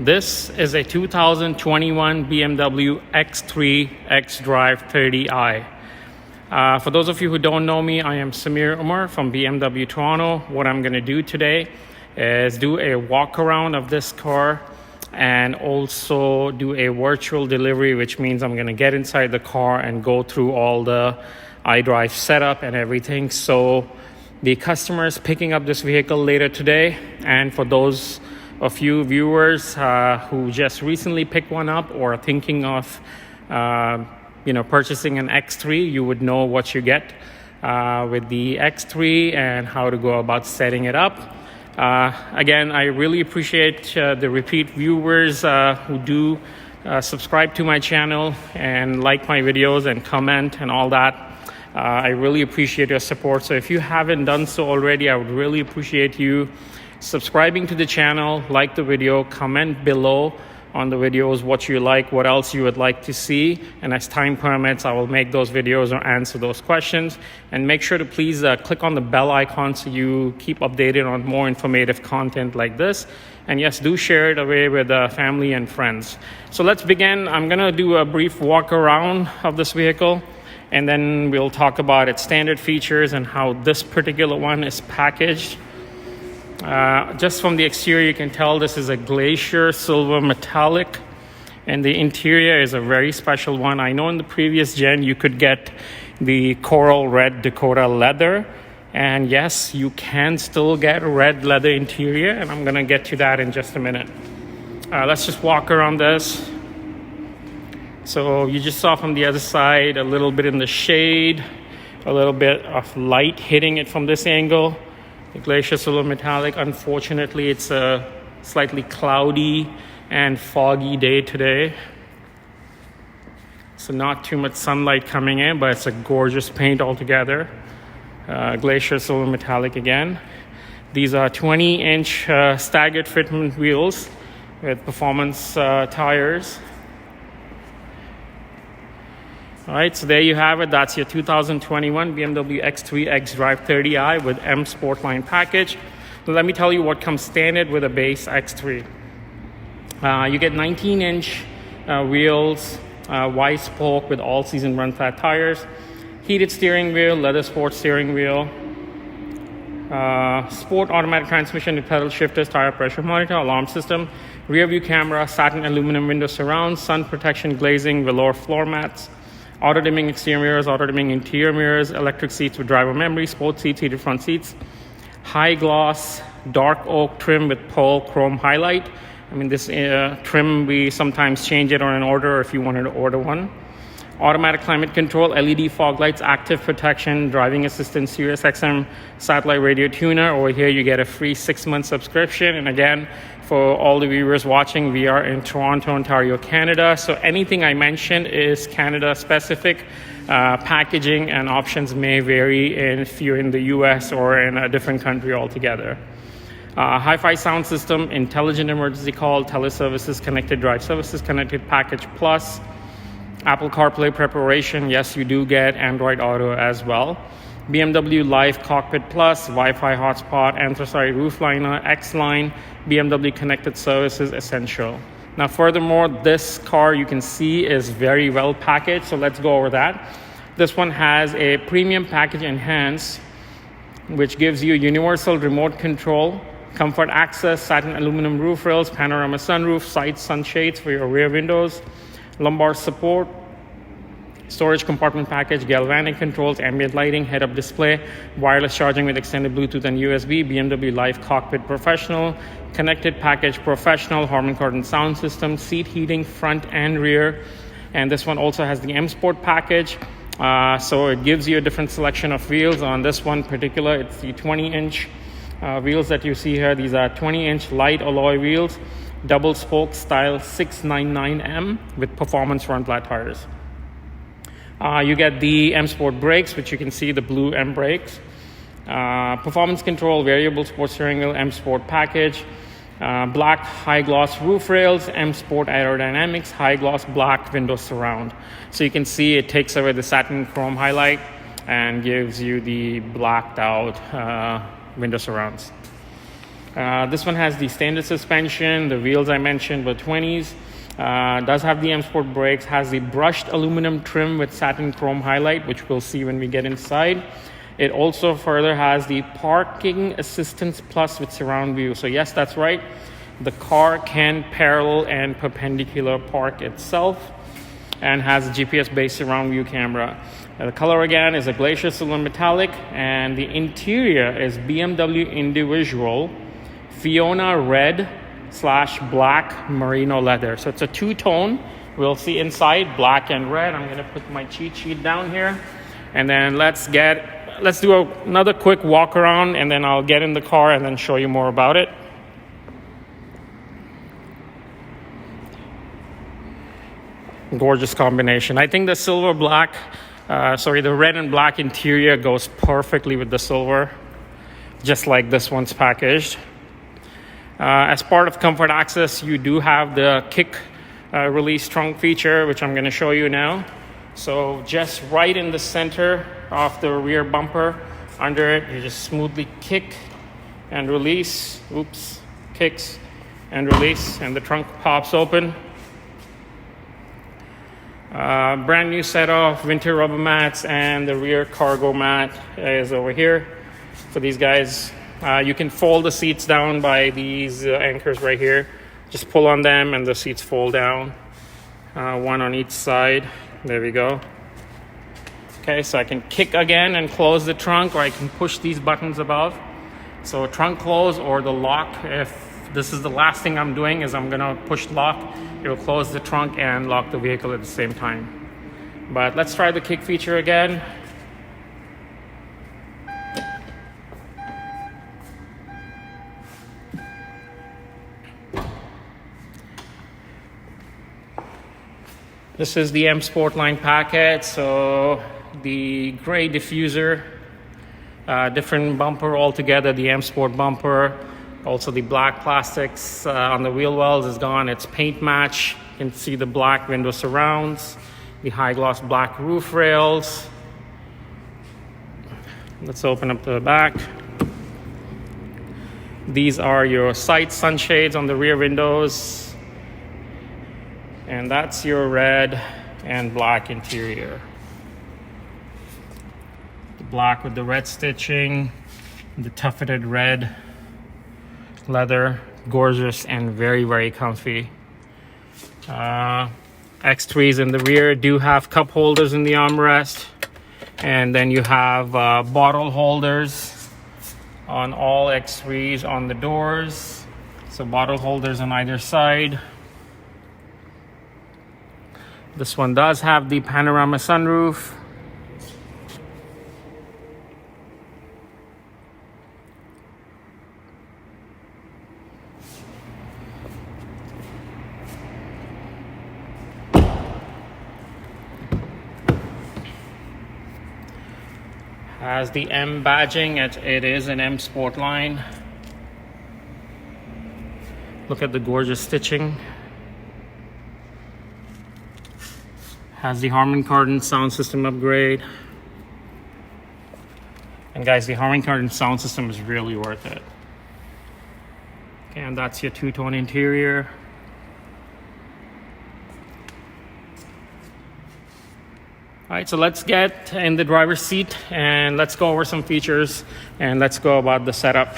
This is a 2021 BMW X3 X-Drive 30i. For those of you who don't know me, I am Samir Umer from BMW Toronto. What I'm going to do today is do a walk around of this car and also do a virtual delivery, which means I'm going to get inside the car and go through all the iDrive setup and everything. So the customer is picking up this vehicle later today, and for those of you viewers who just recently picked one up or are thinking of purchasing an X3, you would know what you get with the X3 and how to go about setting it up. Again, I really appreciate the repeat viewers who do subscribe to my channel and like my videos and comment and all that. I really appreciate your support. So if you haven't done so already, I would really appreciate you subscribing to the channel, like the video, comment below on the videos what you like, what else you would like to see, and as time permits I will make those videos or answer those questions. And make sure to please click on the bell icon so you keep updated on more informative content like this. And yes, do share it away with family and friends. So let's begin. I'm gonna do a brief walk around of this vehicle, and then we'll talk about its standard features and how this particular one is packaged. Just from the exterior, you can tell this is a Glacier silver metallic, and the interior is a very special one. I know in the previous gen you could get the coral red Dakota leather, and yes, you can still get a red leather interior, and I'm gonna get to that in just a minute. Let's just walk around this. So you just saw from the other side a little bit in the shade, a little bit of light hitting it from this angle. The Glacier silver metallic. Unfortunately, it's a slightly cloudy and foggy day today, so not too much sunlight coming in, but it's a gorgeous paint altogether. Glacier silver metallic again. These are 20-inch staggered fitment wheels with performance tires. All right, so there you have it. That's your 2021 BMW X3 X-Drive 30i with M Sportline package. So let me tell you what comes standard with a base X3. You get 19-inch wheels, wide spoke with all-season run-flat tires, heated steering wheel, leather sport steering wheel, sport automatic transmission with pedal shifters, tire pressure monitor, alarm system, rear view camera, satin aluminum window surround, sun protection glazing, velour floor mats, auto dimming exterior mirrors, auto dimming interior mirrors, electric seats with driver memory, sports seats, heated front seats, high gloss dark oak trim with pearl chrome highlight. I mean, this trim, we sometimes change it on an order if you wanted to order one. Automatic climate control, LED fog lights, active protection, driving assistance, Sirius XM satellite radio tuner. Over here you get a free 6-month subscription. And again, for all the viewers watching, we are in Toronto, Ontario, Canada. So anything I mentioned is Canada specific. Packaging and options may vary if you're in the US or in a different country altogether. Hi-Fi sound system, intelligent emergency call, teleservices, connected drive services, connected package plus, Apple CarPlay preparation. Yes, you do get Android Auto as well. BMW Live Cockpit Plus, Wi-Fi hotspot, anthracite roofliner, X-Line, BMW Connected Services Essential. Now, furthermore, this car you can see is very well packaged, so let's go over that. This one has a premium package enhanced, which gives you universal remote control, comfort access, satin aluminum roof rails, panorama sunroof, side sunshades for your rear windows, lumbar support, storage compartment package, galvanic controls, ambient lighting, head-up display, wireless charging with extended Bluetooth and USB, BMW Live Cockpit Professional, connected package Professional, Harman Kardon sound system, seat heating front and rear. And this one also has the M Sport package. So it gives you a different selection of wheels. On this one particular, it's the 20-inch wheels that you see here. These are 20-inch light alloy wheels, double spoke style 699M with performance front flat tires. You get the M Sport brakes, which you can see the blue M brakes. Performance control, variable sports steering wheel, M Sport package. Black high gloss roof rails, M Sport aerodynamics, high gloss black window surround. So you can see it takes away the satin chrome highlight and gives you the blacked out window surrounds. This one has the standard suspension. The wheels I mentioned were 20s. Does have the M Sport brakes, has the brushed aluminum trim with satin chrome highlight, which we'll see when we get inside. It also further has the parking assistance plus with surround view. So yes, that's right. The car can parallel and perpendicular park itself, and has a GPS-based surround view camera. The color again is a Glacier silver metallic, and the interior is BMW individual Fiona red / black merino leather. So it's a two-tone. We'll see inside black and red. I'm gonna put my cheat sheet down here, and then let's do another quick walk around, and then I'll get in the car and then show you more about it. Gorgeous combination. I think the the red and black interior goes perfectly with the silver, just like this one's packaged. As part of Comfort Access, you do have the kick release trunk feature, which I'm going to show you now. So just right in the center of the rear bumper, under it, you just smoothly kick and release. Kicks and release, and the trunk pops open. Brand new set of winter rubber mats, and the rear cargo mat is over here for these guys. You can fold the seats down by these anchors right here. Just pull on them and the seats fold down, one on each side. There we go. Okay, so I can kick again and close the trunk, or I can push these buttons above. So trunk close or the lock. If this is the last thing I'm doing, is I'm gonna push lock. It'll close the trunk and lock the vehicle at the same time. But let's try the kick feature again. This is the M Sport line packet. So the gray diffuser, different bumper altogether, the M Sport bumper. Also the black plastics on the wheel wells is gone. It's paint match. You can see the black window surrounds, the high gloss black roof rails. Let's open up the back. These are your side sunshades on the rear windows. And that's your red and black interior. The black with the red stitching, the tufted red leather, gorgeous and very, very comfy. X3s in the rear do have cup holders in the armrest, and then you have bottle holders on all X3s on the doors. So bottle holders on either side. This one does have the panorama sunroof. Has the M badging. It is an M Sport line. Look at the gorgeous stitching. Has the Harman Kardon sound system upgrade. And guys, the Harman Kardon sound system is really worth it. Okay, and that's your two-tone interior. All right, so let's get in the driver's seat and let's go over some features and let's go about the setup.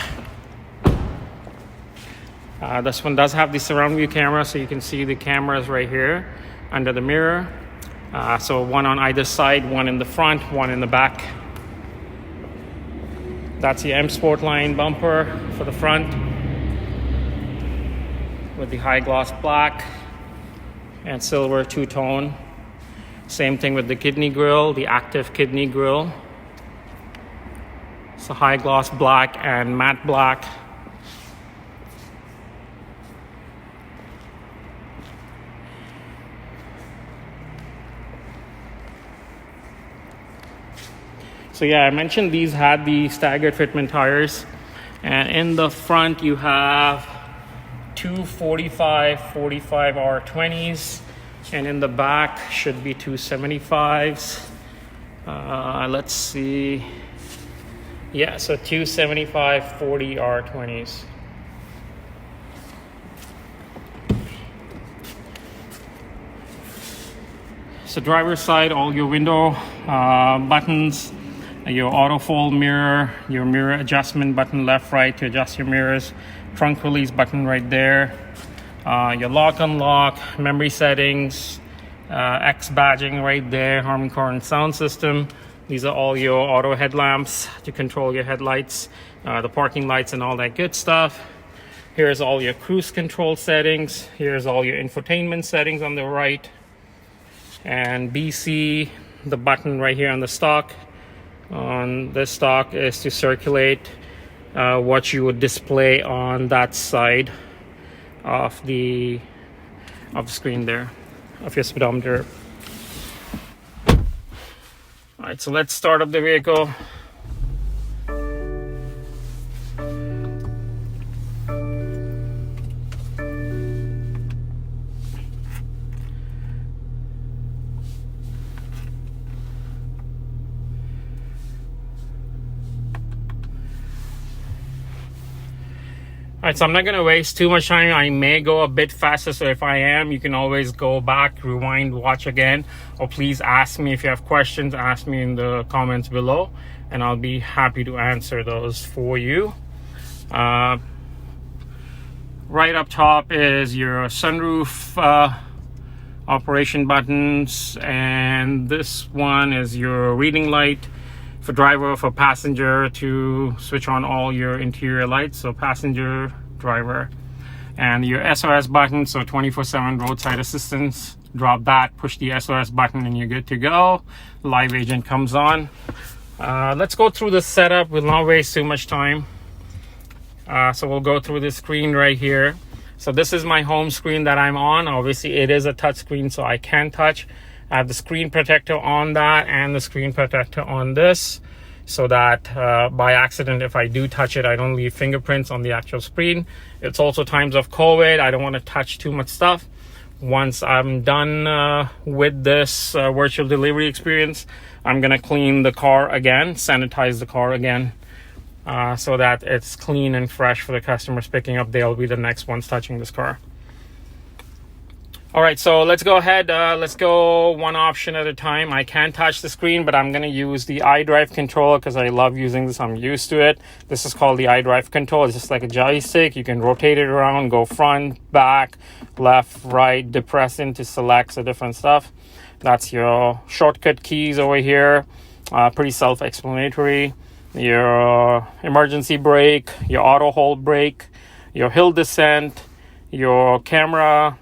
This one does have the surround view camera, so you can see the cameras right here under the mirror. So one on either side, one in the front, one in the back. That's the M Sport line bumper for the front with the high gloss black and silver two-tone. Same thing with the kidney grille, the active kidney grille. So high gloss black and matte black. So yeah, I mentioned these had the staggered fitment tires, and in the front you have two 45 R20s, and in the back should be two 75s. Let's see. Yeah, so two 75 40 R20s. So driver's side, all your window buttons, your auto fold mirror, your mirror adjustment button left, right to adjust your mirrors, trunk release button right there, your lock unlock, memory settings, X badging right there, Harman Kardon sound system. These are all your auto headlamps to control your headlights, the parking lights and all that good stuff. Here's all your cruise control settings. Here's all your infotainment settings on the right. And BC, the button right here on the stock. On this stock is to circulate what you would display on that side of the screen there, of your speedometer. All right, so let's start up the vehicle. All right, so I'm not going to waste too much time. I may go a bit faster, so if I am, you can always go back, rewind, watch again, or please ask me if you have questions. Ask me in the comments below, and I'll be happy to answer those for you. Right up top is your sunroof operation buttons, and this one is your reading light. For driver or for passenger to switch on all your interior lights, so passenger, driver. And your SOS button, so 24/7 roadside assistance. Drop that, push the SOS button, and you're good to go. Live agent comes on. Let's go through the setup. We'll not waste too much time. So we'll go through this screen right here. So this is my home screen that I'm on. Obviously it is a touch screen, so I can touch. I have the screen protector on that and the screen protector on this, so that by accident, if I do touch it, I don't leave fingerprints on the actual screen. It's also times of COVID. I don't want to touch too much stuff. Once I'm done with this virtual delivery experience, I'm going to clean the car again, sanitize the car again, so that it's clean and fresh for the customers picking up. They'll be the next ones touching this car. All right, so let's go ahead. Let's go one option at a time. I can touch the screen, but I'm going to use the iDrive controller because I love using this. I'm used to it. This is called the iDrive controller. It's just like a joystick. You can rotate it around, go front, back, left, right, depress into select, so different stuff. That's your shortcut keys over here. Pretty self-explanatory. Your emergency brake, your auto hold brake, your hill descent, your camera,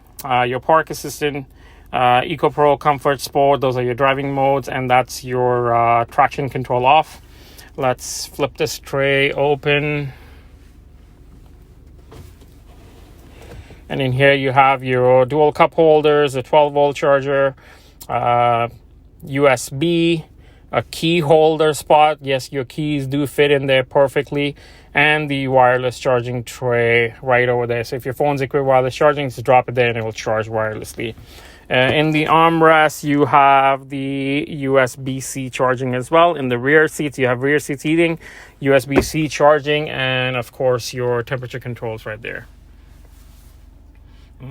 your park assistant, Eco Pro, Comfort, Sport. Those are your driving modes, and that's your traction control off. Let's flip this tray open, and in here you have your dual cup holders, a 12-volt charger, USB, a key holder spot. Yes, your keys do fit in there perfectly. And the wireless charging tray right over there. So if your phone's equipped with wireless charging, just drop it there and it will charge wirelessly. In the armrest, you have the USB-C charging as well. In the rear seats, you have rear seat heating, USB-C charging, and of course your temperature controls right there.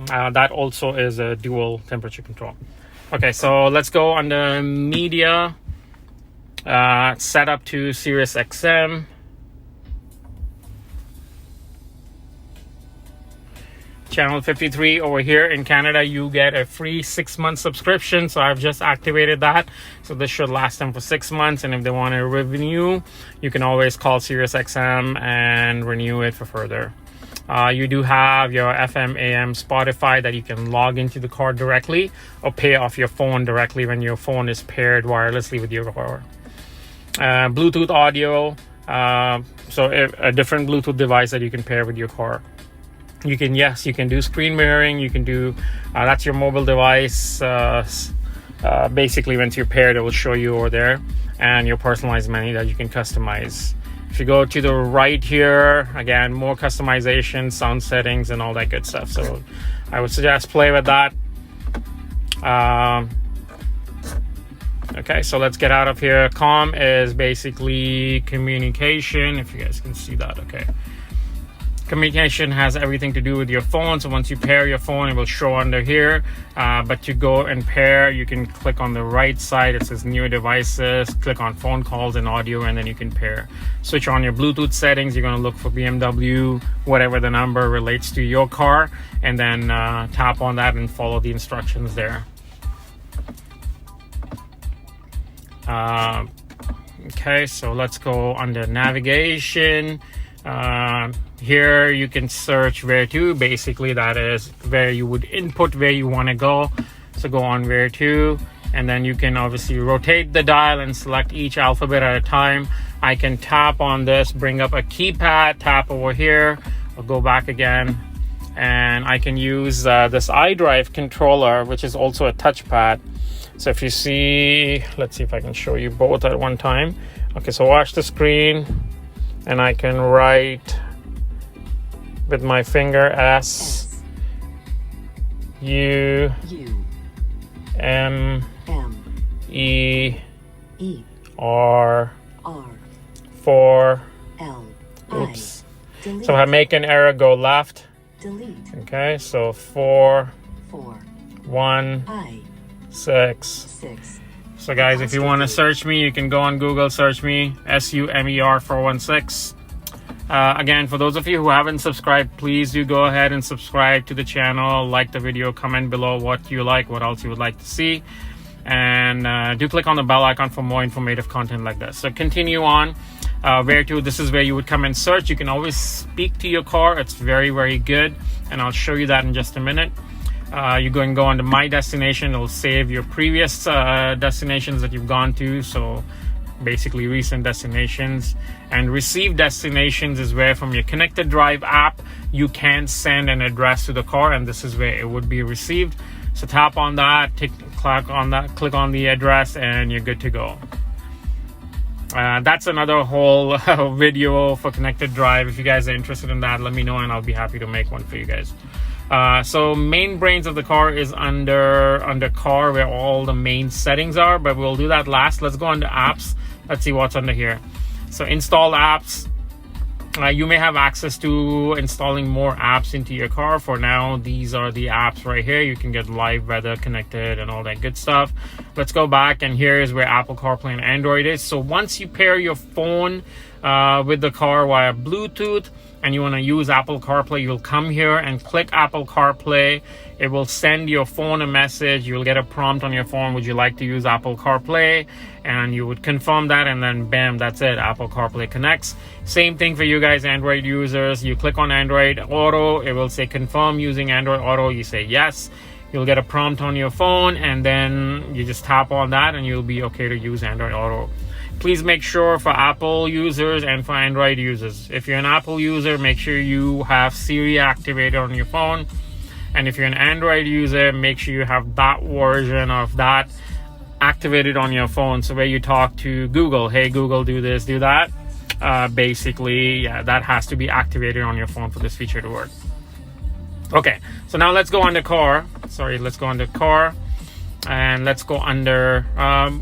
That also is a dual temperature control. Okay, so let's go on the media. Set up to Sirius XM. Channel 53 over here. In Canada, you get a free 6-month subscription, so I've just activated that, so this should last them for 6 months. And if they want to renew, you can always call Sirius XM and renew it for further. You do have your FM, AM, Spotify that you can log into the car directly or pay off your phone directly when your phone is paired wirelessly with your car. Bluetooth audio, so a different Bluetooth device that you can pair with your car. You can do screen mirroring. You can do, that's your mobile device. Basically, once you're paired, it will show you over there, and your personalized menu that you can customize. If you go to the right here, again, more customization, sound settings, and all that good stuff. So I would suggest play with that. Okay, so let's get out of here. COM is basically communication, if you guys can see that. Okay. Communication has everything to do with your phone. So once you pair your phone, it will show under here. But to go and pair, you can click on the right side. It says new devices, click on phone calls and audio, and then you can pair. Switch on your Bluetooth settings. You're going to look for BMW, whatever the number relates to your car, and then tap on that and follow the instructions there. Okay, so let's go under navigation. Here you can search where to. Basically, that is where you would input where you want to go. So go on where to, and then you can obviously rotate the dial and select each alphabet at a time. I can tap on this, bring up a keypad, tap over here, I'll go back again, and I can use this iDrive controller, which is also a touchpad. So if you see, let's see if I can show you both at one time. Okay, so watch the screen, and I can write with my finger S U M E R 4 oops. So if I make an error, go left. Okay, so 4 1 6. So guys, if you want to search me, you can go on Google, search me, SUMER 416. Again, for those of you who haven't subscribed, please do go ahead and subscribe to the channel, like the video, comment below what you like, what else you would like to see, and do click on the bell icon for more informative content like this. So continue on. Where to, this is where you would come and search. You can always speak to your car. It's very, very good, and I'll show you that in just a minute. You go and go onto my destination. It'll save your previous destinations that you've gone to, so basically recent destinations. And receive destinations is where from your Connected Drive app you can send an address to the car, and this is where it would be received. So tap on that, click on the address, and you're good to go. That's another whole video for Connected Drive. If you guys are interested in that, let me know and I'll be happy to make one for you guys. So main brains of the car is under car, where all the main settings are, but we'll do that last. Let's go under apps. Let's see what's under here. So install apps. You may have access to installing more apps into your car. For now, these are the apps right here. You can get live weather connected and all that good stuff. Let's go back, and here is where Apple CarPlay and Android is. So once you pair your phone with the car via Bluetooth and you want to use Apple CarPlay, you'll come here and click Apple CarPlay. It will send your phone a message. You'll get a prompt on your phone, would you like to use Apple CarPlay? And you would confirm that, and then bam, that's it, Apple CarPlay connects. Same thing for you guys Android users. You click on Android Auto, it will say confirm using Android Auto. You say yes, you'll get a prompt on your phone, and then you just tap on that and you'll be okay to use Android Auto. Please make sure for Apple users and for Android users, if you're an Apple user, make sure you have Siri activated on your phone, and if you're an Android user, make sure you have that version of that activated on your phone. So where you talk to Google, hey Google, do this, do that, basically, yeah, that has to be activated on your phone for this feature to work. Okay, so now let's go under car. Let's go under car, and let's go under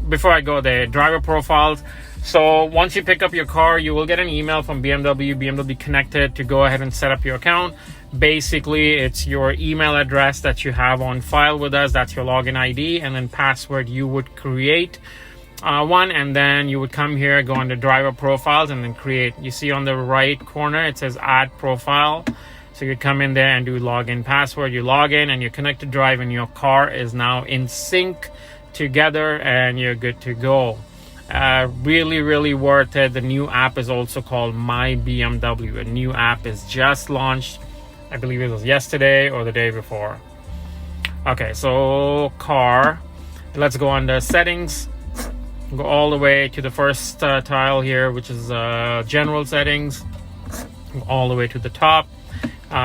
before I go there, driver profiles. So once you pick up your car, you will get an email from BMW Connected to go ahead and set up your account. Basically, it's your email address that you have on file with us, that's your login ID, and then password you would create one, and then you would come here, go under driver profiles, and then create. You see on the right corner it says add profile. So you come in there and do login password. You log in and your Connected Drive and your car is now in sync together, and you're good to go. Really, really worth it. The new app is also called My BMW. A new app is just launched. I believe it was yesterday or the day before. Okay, so car. Let's go under settings. Go all the way to the first tile here, which is general settings. Go all the way to the top.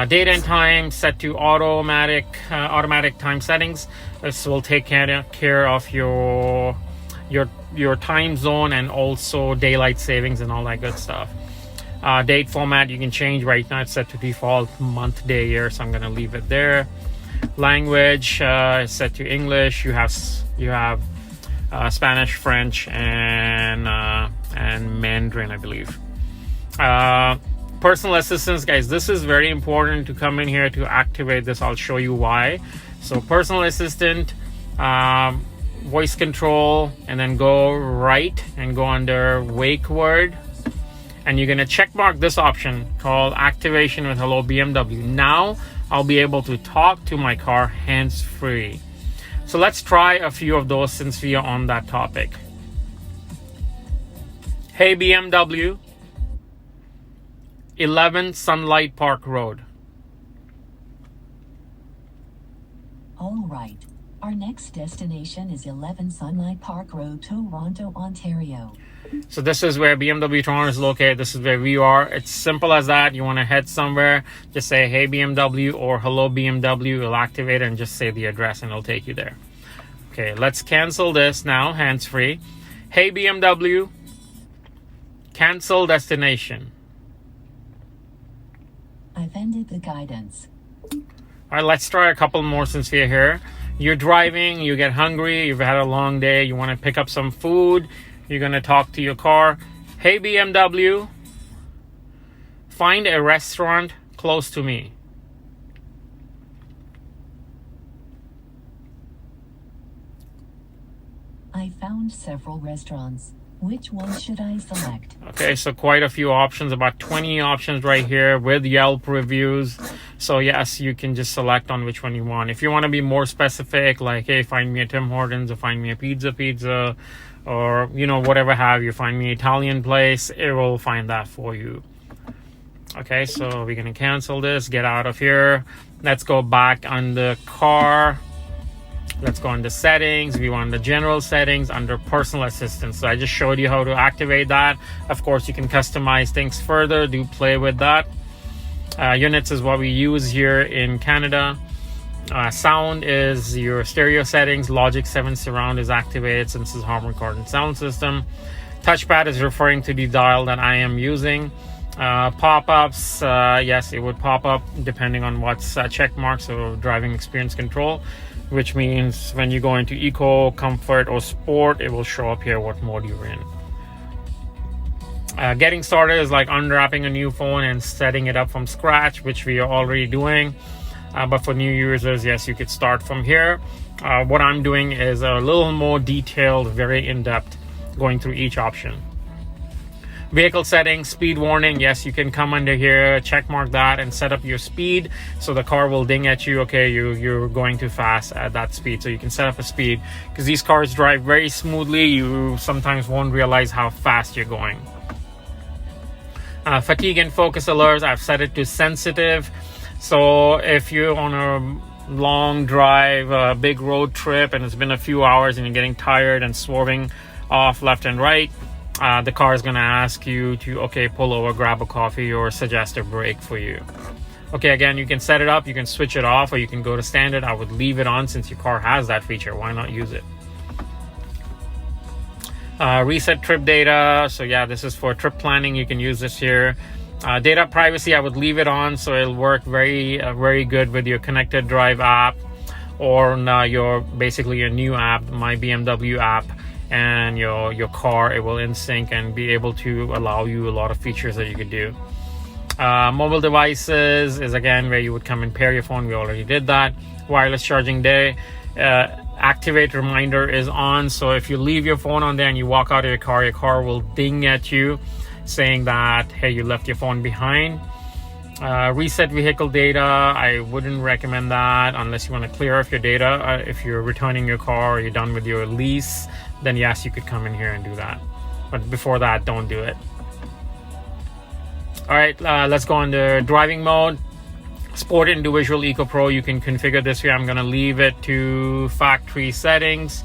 Date and time set to automatic time settings. This will take care of your time zone and also daylight savings and all that good stuff. Date format you can change. Right now it's set to default month, day, year, so I'm going to leave it there. Language is set to English. You have Spanish, French, and Mandarin, I believe. personal assistance, guys, this is very important to come in here to activate this. I'll show you why. So personal assistant, voice control, and then go right and go under wake word, and you're going to check mark this option called activation with hello BMW. Now I'll be able to talk to my car hands-free. So let's try a few of those since we are on that topic. Hey BMW, 11 Sunlight Park Road. All right. Our next destination is 11 Sunlight Park Road, Toronto, Ontario. So this is where BMW Toronto is located. This is where we are. It's simple as that. You want to head somewhere, just say hey BMW or hello BMW. It'll activate it and just say the address and it'll take you there. Okay, let's cancel this now, hands-free. Hey BMW, cancel destination. I've ended the guidance. All right, let's try a couple more since we're here. You're driving, you get hungry, you've had a long day, you want to pick up some food, you're going to talk to your car. Hey BMW, find a restaurant close to me. I found several restaurants. Which one should I select? Okay, so quite a few options, about 20 options right here with Yelp reviews. So yes, you can just select on which one you want. If you want to be more specific, like, hey, find me a Tim Hortons or find me a pizza, or, you know, whatever have you, find me an Italian place, it will find that for you. Okay, so we're going to cancel this, get out of here. Let's go back on the car. Let's go into settings. We want the general settings under personal assistance. So I just showed you how to activate that. Of course, you can customize things further. Do play with that. Units is what we use here in Canada. Sound is your stereo settings. Logic 7 surround is activated since it's home recording sound system. Touchpad is referring to the dial that I am using. Pop-ups, yes, it would pop up depending on what's check mark. So driving experience control, which means when you go into eco, comfort, or sport, it will show up here what mode you're in. Getting started is like unwrapping a new phone and setting it up from scratch, which we are already doing. But for new users, yes, you could start from here. What I'm doing is a little more detailed, very in-depth, going through each option. Vehicle settings, speed warning, yes, you can come under here, check mark that and set up your speed so the car will ding at you, okay, you're going too fast at that speed. So you can set up a speed because these cars drive very smoothly. You sometimes won't realize how fast you're going. Fatigue and focus alerts, I've set it to sensitive. So if you're on a long drive, a big road trip, and it's been a few hours and you're getting tired and swerving off left and right, the car is going to ask you to, okay, pull over, grab a coffee, or suggest a break for you. Okay, again, you can set it up, you can switch it off, or you can go to standard. I would leave it on since your car has that feature. Why not use it? Reset trip data. So yeah, this is for trip planning. You can use this here. Data privacy, I would leave it on, so it'll work very good with your connected drive app, or your basically your new app, my BMW app, and your car. It will in sync and be able to allow you a lot of features that you could do. Mobile devices is again where you would come and pair your phone. We already did that. Wireless charging day. Activate reminder is on, so if you leave your phone on there and you walk out of your car will ding at you saying that, hey, you left your phone behind. Reset vehicle data, I wouldn't recommend that unless you want to clear off your data. If you're returning your car or you're done with your lease, then yes, you could come in here and do that. But before that, don't do it. All right, let's go into driving mode. Sport, Individual, Eco Pro, you can configure this here. I'm going to leave it to factory settings.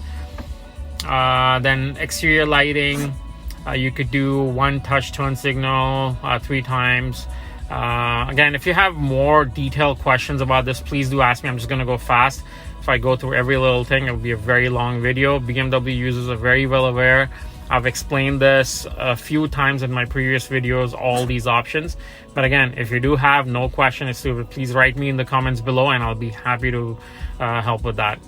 Then exterior lighting, you could do one touch turn signal 3 times. Again, if you have more detailed questions about this, please do ask me. I'm just going to go fast. If I go through every little thing, it will be a very long video. BMW users are very well aware. I've explained this a few times in my previous videos, all these options. But again, if you do have no question as to it, please write me in the comments below and I'll be happy to help with that.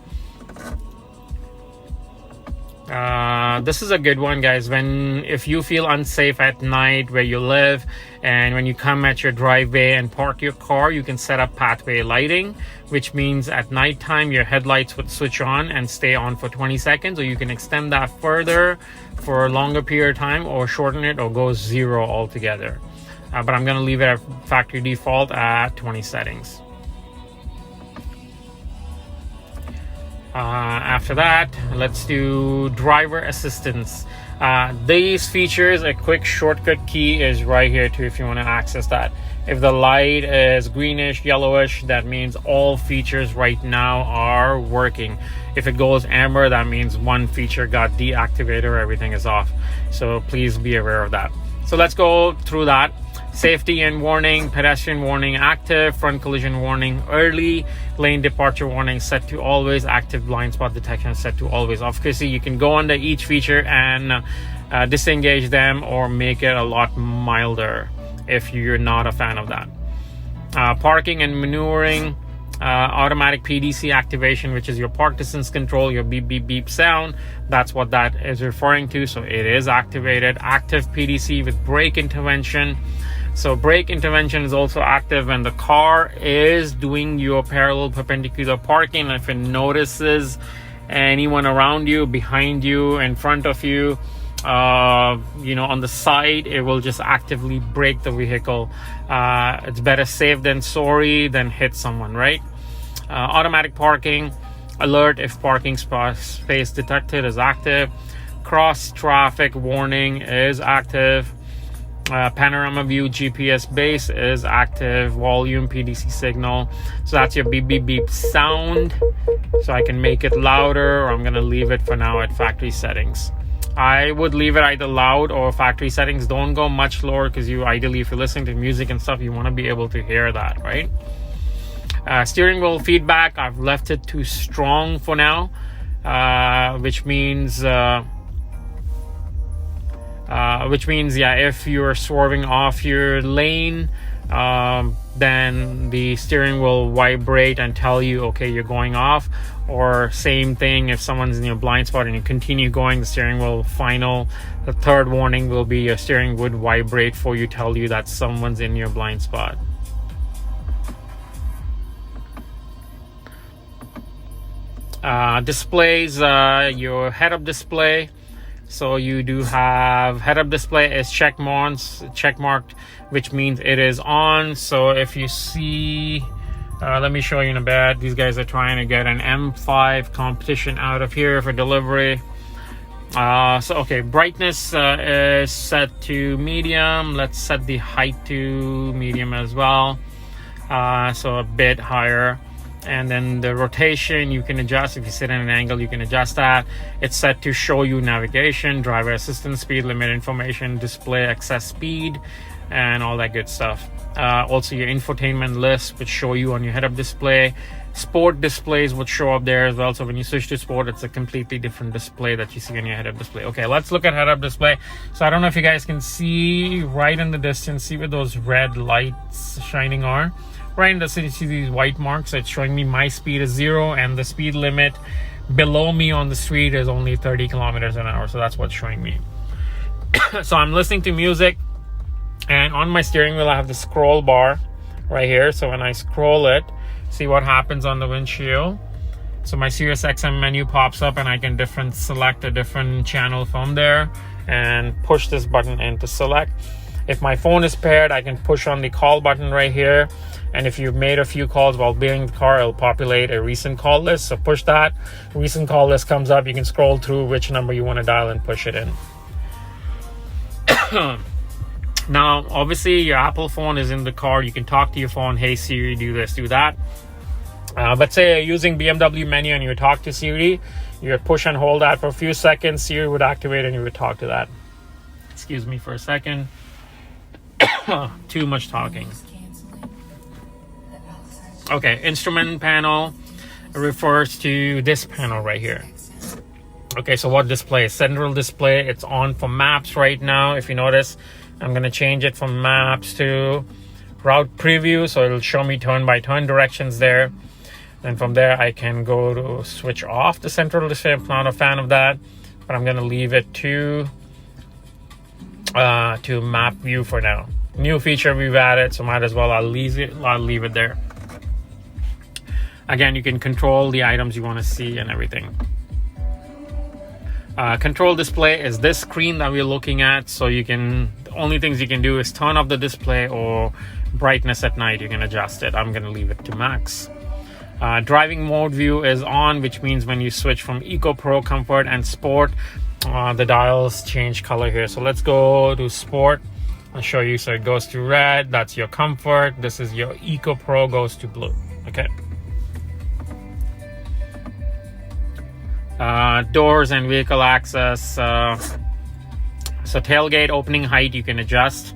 This is a good one, guys. If you feel unsafe at night where you live, and when you come at your driveway and park your car, you can set up pathway lighting, which means at nighttime your headlights would switch on and stay on for 20 seconds, or you can extend that further for a longer period of time, or shorten it, or go 0 altogether. But I'm going to leave it at factory default at 20 settings. After that, let's do driver assistance. These features, a quick shortcut key is right here too if you want to access that. If the light is greenish, yellowish, that means all features right now are working. If it goes amber, that means one feature got deactivated or everything is off. So please be aware of that. So let's go through that. Safety and warning, pedestrian warning active, front collision warning early, lane departure warning set to always, active blind spot detection set to always. Obviously, you can go under each feature and disengage them or make it a lot milder if you're not a fan of that. Parking and maneuvering, automatic PDC activation, which is your park distance control, your beep beep beep sound. That's what that is referring to. So it is activated. Active PDC with brake intervention. So brake intervention is also active when the car is doing your parallel perpendicular parking. If it notices anyone around you, behind you, in front of you, on the side, it will just actively brake the vehicle. It's better safe than sorry than hit someone, right? Automatic parking alert if parking space detected is active. Cross traffic warning is active. Panorama view GPS base is active. Volume PDC signal. So that's your beep beep beep sound. So I can make it louder, or I'm going to leave it for now at factory settings. I would leave it either loud or factory settings. Don't go much lower, because ideally, if you're listening to music and stuff, you want to be able to hear that, right? Steering wheel feedback, I've left it to strong for now, which means if you're swerving off your lane, then the steering will vibrate and tell you, okay, you're going off. Or same thing, if someone's in your blind spot and you continue going, the steering will the third warning will be your steering would vibrate for you, tell you that someone's in your blind spot. Displays, your head-up display. So you do have head-up display is checkmarked, which means it is on. So if you see, let me show you in a bit. These guys are trying to get an M5 competition out of here for delivery. Brightness is set to medium. Let's set the height to medium as well. So a bit higher. And then the rotation you can adjust. If you sit in an angle, you can adjust that. It's set to show you navigation, driver assistance, speed limit information, display excess speed, and all that good stuff. Also your infotainment list would show you on your head-up display. Sport displays would show up there as well. So when you switch to sport, it's a completely different display that you see on your head-up display. Okay, let's look at head-up display. So I don't know if you guys can see right in the distance, see where those red lights shining are. Right in the city, see these white marks. It's showing me my speed is 0, and the speed limit below me on the street is only 30 kilometers an hour. So that's what's showing me. So I'm listening to music, and on my steering wheel I have the scroll bar right here. So when I scroll it, see what happens on the windshield. So my Sirius XM menu pops up, and I can select a different channel from there and push this button in to select. If my phone is paired, I can push on the call button right here. And if you've made a few calls while being in the car, it'll populate a recent call list. So push that. Recent call list comes up. You can scroll through which number you want to dial and push it in. Now, obviously, your Apple phone is in the car. You can talk to your phone. Hey, Siri, do this, do that. But say you're using BMW menu and you would talk to Siri. You would push and hold that for a few seconds. Siri would activate and you would talk to that. Excuse me for a second. Too much talking. Okay, instrument panel refers to this panel right here. Okay, so what display? Central display. It's on for maps right now. If you notice, I'm going to change it from maps to route preview. So it'll show me turn by turn directions there. And from there, I can go to switch off the central display. I'm not a fan of that. but I'm going to leave it to map view for now. New feature we've added, so might as well I'll leave it there. Again, you can control the items you want to see and everything. Control display is this screen that we're looking at, so you can, the only things you can do is turn off the display, or brightness at night you can adjust it. I'm going to leave it to max. Driving mode view is on, which means when you switch from Eco, Pro, Comfort and Sport, the dials change color here. So let's go to Sport. I'll show you. So it goes to red, that's your Comfort. This is your Eco Pro, goes to blue. Okay. Doors and vehicle access. So tailgate opening height you can adjust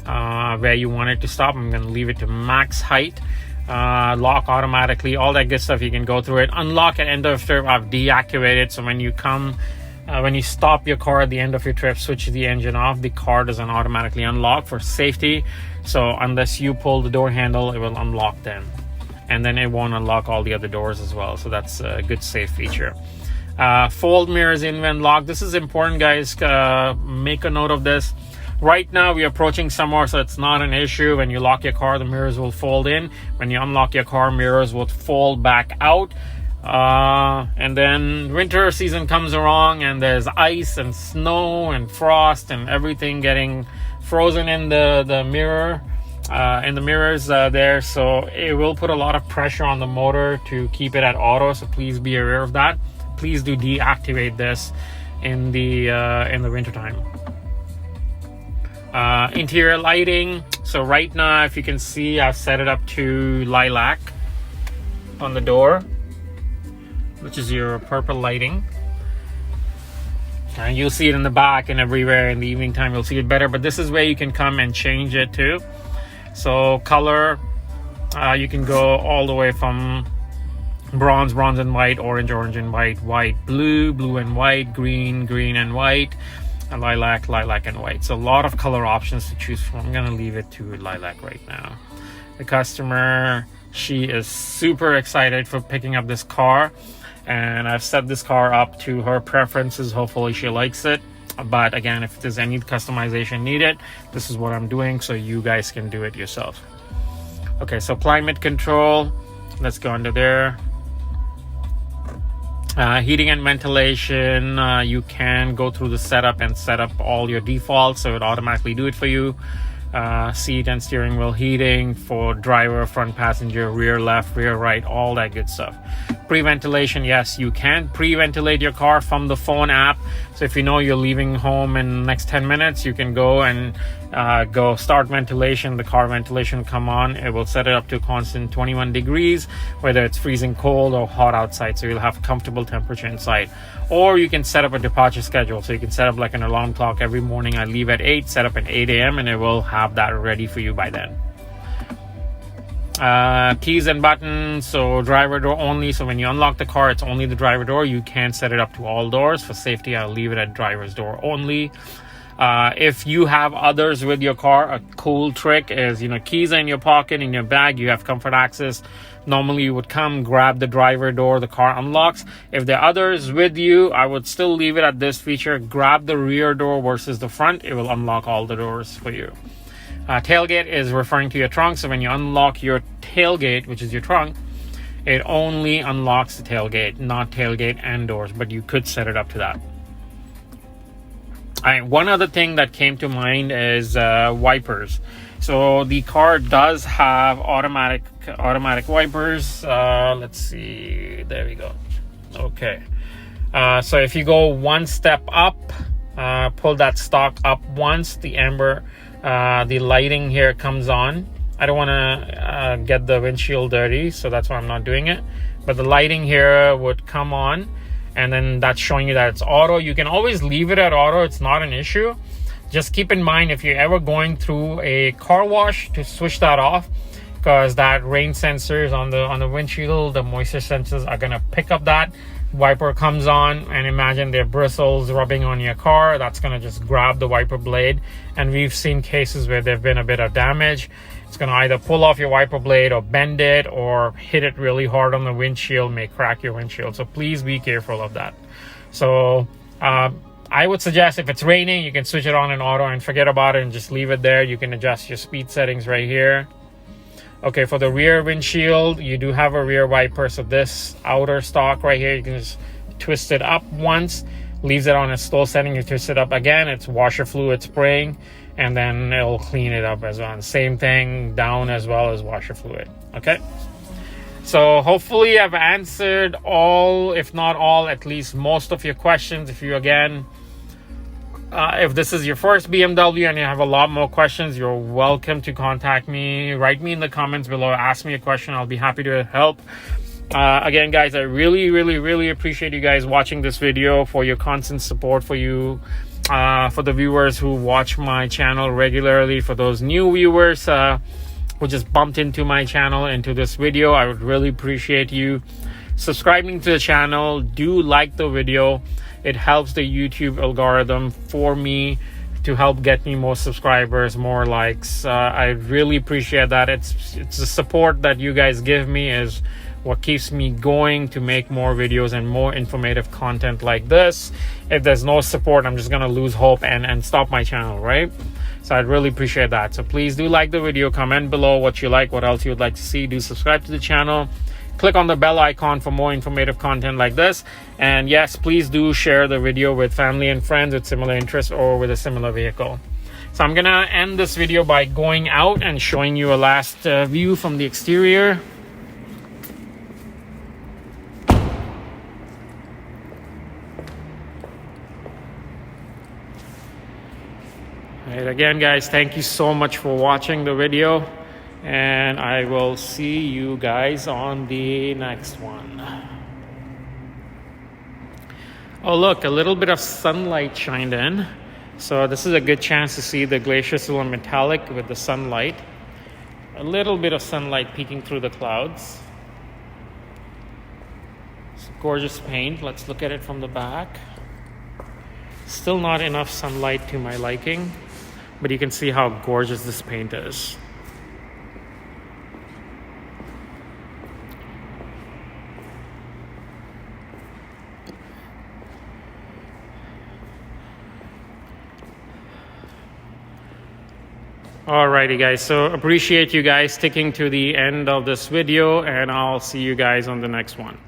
where you want it to stop. I'm going to leave it to max height. Lock automatically, all that good stuff. You can go through it. Unlock at end of trip, I've deactivated, so when you come when you stop your car at the end of your trip, switch the engine off, the car doesn't automatically unlock for safety. So unless you pull the door handle, it will unlock then, and then it won't unlock all the other doors as well. So that's a good safe feature. Fold mirrors in when locked. This is important, guys. Make a note of this. Right now we're approaching summer, so it's not an issue. When you lock your car, the mirrors will fold in. When you unlock your car, mirrors will fold back out. And then winter season comes along, and there's ice and snow and frost and everything getting frozen in the mirror, in the mirrors there. So it will put a lot of pressure on the motor to keep it at auto. So please be aware of that. Please do deactivate this in the winter time. Interior lighting. So right now, if you can see, I've set it up to lilac on the door, which is your purple lighting. And you'll see it in the back and everywhere. In the evening time, you'll see it better. But this is where you can come and change it too. So color, you can go all the way from bronze and white, orange and white, blue and white, green and white, and lilac and white. So a lot of color options to choose from. I'm gonna leave it to lilac right now. The customer, she is super excited for picking up this car, and I've set this car up to her preferences. Hopefully she likes it. But again, if there's any customization needed, this is what I'm doing, so you guys can do it yourself. Okay, so climate control, let's go under there. Heating and ventilation, you can go through the setup and set up all your defaults, so it automatically do it for you. Seat and steering wheel heating for driver, front passenger, rear left, rear right, all that good stuff. Pre-ventilation, yes, you can pre-ventilate your car from the phone app. So if you know you're leaving home in the next 10 minutes, you can go and go start ventilation. The car ventilation will come on. It will set it up to a constant 21 degrees, whether it's freezing cold or hot outside, so you'll have comfortable temperature inside. Or you can set up a departure schedule, so you can set up like an alarm clock. Every morning I leave at 8, set up at 8 a.m. and it will have that ready for you by then. Keys and buttons, so driver door only. So when you unlock the car, it's only the driver door. You can set it up to all doors. For safety, I'll leave it at driver's door only. If you have others with your car, a cool trick is, keys are in your pocket, in your bag, you have comfort access. Normally you would come, grab the driver door, the car unlocks. If there are others with you, I would still leave it at this feature. Grab the rear door versus the front. It will unlock all the doors for you. Tailgate is referring to your trunk. So when you unlock your tailgate, which is your trunk, it only unlocks the tailgate, not tailgate and doors, but you could set it up to that. One other thing that came to mind is wipers. So the car does have automatic wipers. Let's see, there we go. Okay, so if you go one step up, pull that stalk up once, the amber, the lighting here comes on. I don't want to get the windshield dirty, so that's why I'm not doing it, but the lighting here would come on, and then that's showing you that it's auto. You can always leave it at auto, it's not an issue. Just keep in mind, if you're ever going through a car wash, to switch that off, because that rain sensors on the windshield, the moisture sensors are going to pick up that. Wiper comes on, and imagine their bristles rubbing on your car. That's going to just grab the wiper blade, and we've seen cases where there've been a bit of damage. It's going to either pull off your wiper blade or bend it, or hit it really hard on the windshield, may crack your windshield. So please be careful of that. So I would suggest if it's raining, you can switch it on in auto and forget about it and just leave it there. You can adjust your speed settings right here. Okay, for the rear windshield, you do have a rear wiper. So this outer stock right here, you can just twist it up once, leaves it on its slow setting, you twist it up again, it's washer fluid spraying, and then it'll clean it up as well. And same thing down as well as washer fluid. Okay. So hopefully I've answered all, if not all, at least most of your questions. If you, again, if this is your first BMW and you have a lot more questions, you're welcome to contact me. Write me in the comments below. Ask me a question. I'll be happy to help. Again, guys, I really appreciate you guys watching this video, for your constant support, for you, for the viewers who watch my channel regularly, for those new viewers who just bumped into my channel, into this video. I would really appreciate you subscribing to the channel. Do like the video. It helps the YouTube algorithm for me to help get me more subscribers, more likes. I really appreciate that. It's the support that you guys give me is what keeps me going to make more videos and more informative content like this. If there's no support, I'm just gonna lose hope and stop my channel, right? So I'd really appreciate that. So please do like the video, comment below what you like, what else you would like to see. Do subscribe to the channel, click on the bell icon for more informative content like this. And yes, please do share the video with family and friends with similar interests or with a similar vehicle. So I'm gonna end this video by going out and showing you a last view from the exterior. Right, again, guys, thank you so much for watching the video, and I will see you guys on the next one. Oh, look, a little bit of sunlight shined in, so this is a good chance to see the Glacier Silver Metallic with the sunlight. A little bit of sunlight peeking through the clouds. It's gorgeous paint. Let's look at it from the back. Still not enough sunlight to my liking, but you can see how gorgeous this paint is. Alrighty, guys, so appreciate you guys sticking to the end of this video, and I'll see you guys on the next one.